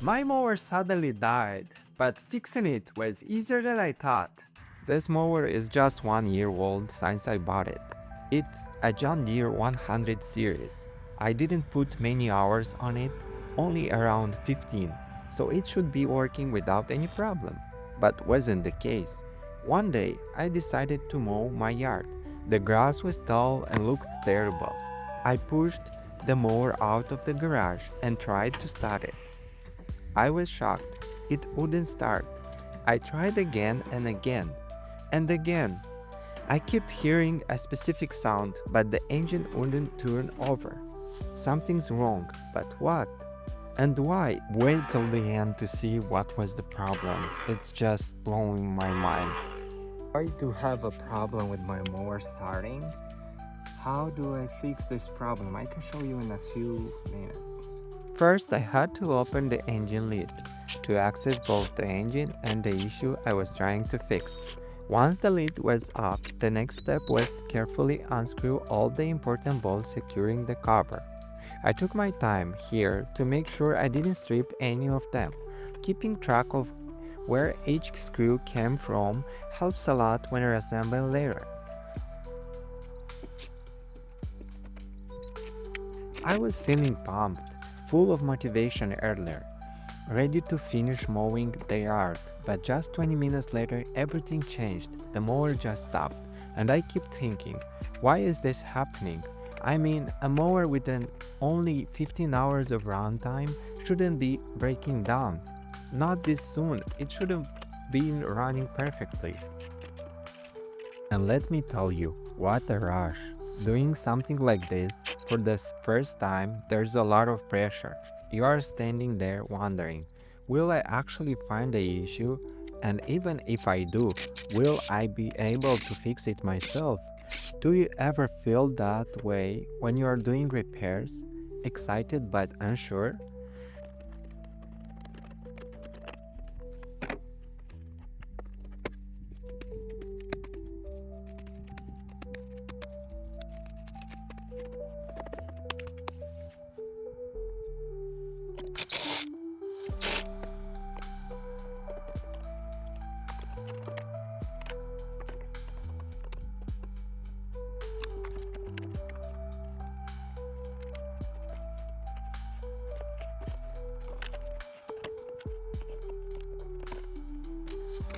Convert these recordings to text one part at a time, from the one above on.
My mower suddenly died, but fixing it was easier than I thought. This mower is just 1 year old since I bought it. It's a John Deere 100 series. I didn't put many hours on it, only around 15, so it should be working without any problem. But wasn't the case. One day, I decided to mow my yard. The grass was tall and looked terrible. I pushed the mower out of the garage and tried to start it. I was shocked. It wouldn't start. I tried again and again and again. I kept hearing a specific sound, but the engine wouldn't turn over. Something's wrong, but what? And why? Wait till the end to see what was the problem. It's just blowing my mind. I do have a problem with my mower starting. How do I fix this problem? I can show you in a few minutes. First, I had to open the engine lid to access both the engine and the issue I was trying to fix. Once the lid was up, the next step was carefully unscrew all the important bolts securing the cover. I took my time here to make sure I didn't strip any of them. Keeping track of where each screw came from helps a lot when reassembling later. I was feeling pumped, full of motivation earlier, ready to finish mowing the yard, but just 20 minutes later everything changed. The mower just stopped, and I kept thinking, why is this happening? I mean, a mower with an only 15 hours of runtime shouldn't be breaking down. Not this soon, it should have been running perfectly. And let me tell you, what a rush. Doing something like this for the first time, there's a lot of pressure. You are standing there wondering, will I actually find the issue? And even if I do, will I be able to fix it myself? Do you ever feel that way when you are doing repairs? Excited but unsure?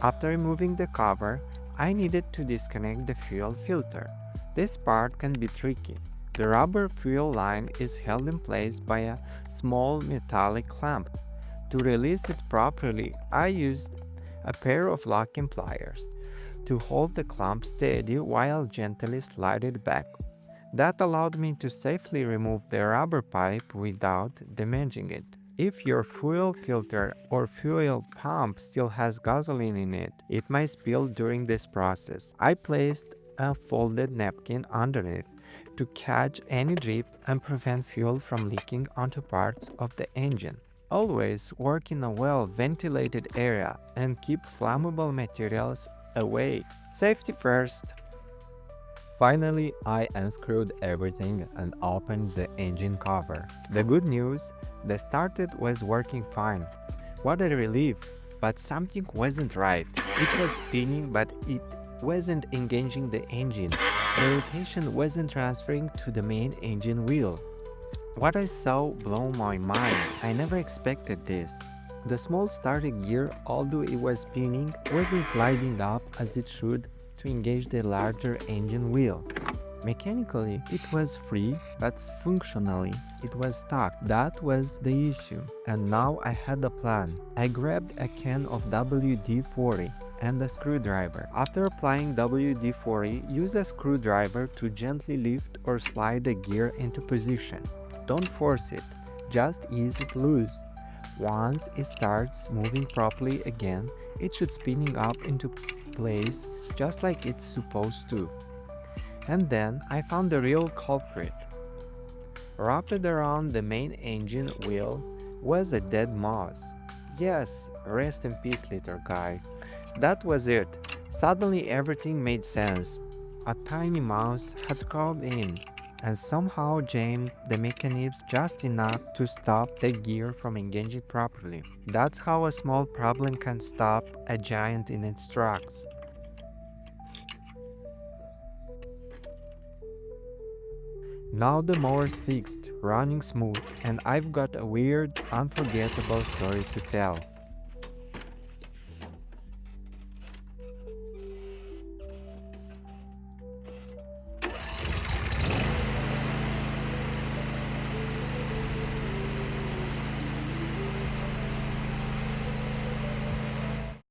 After removing the cover, I needed to disconnect the fuel filter. This part can be tricky. The rubber fuel line is held in place by a small metallic clamp. To release it properly, I used a pair of locking pliers to hold the clamp steady while gently slide it back. That allowed me to safely remove the rubber pipe without damaging it. If your fuel filter or fuel pump still has gasoline in it, it might spill during this process. I placed a folded napkin underneath to catch any drip and prevent fuel from leaking onto parts of the engine. Always work in a well ventilated area and keep flammable materials away. Safety first. Finally, I unscrewed everything and opened the engine cover. The good news, the starter was working fine. What a relief! But something wasn't right. It was spinning, but it wasn't engaging the engine. The rotation wasn't transferring to the main engine wheel. What I saw blew my mind. I never expected this. The small starter gear, although it was spinning, wasn't sliding up as it should to engage the larger engine wheel. Mechanically, it was free, but functionally, it was stuck. That was the issue. And now I had a plan. I grabbed a can of WD-40 and a screwdriver. After applying WD-40, use a screwdriver to gently lift or slide the gear into position. Don't force it, just ease it loose. Once it starts moving properly again, it should spinning up into place just like it's supposed to. And then I found the real culprit. Wrapped around the main engine wheel was a dead mouse. Yes, rest in peace, little guy. That was it. Suddenly everything made sense. A tiny mouse had crawled in. and somehow jammed the mechanism just enough to stop the gear from engaging properly. That's how a small problem can stop a giant in its tracks. Now the mower's fixed, running smooth, and I've got a weird, unforgettable story to tell.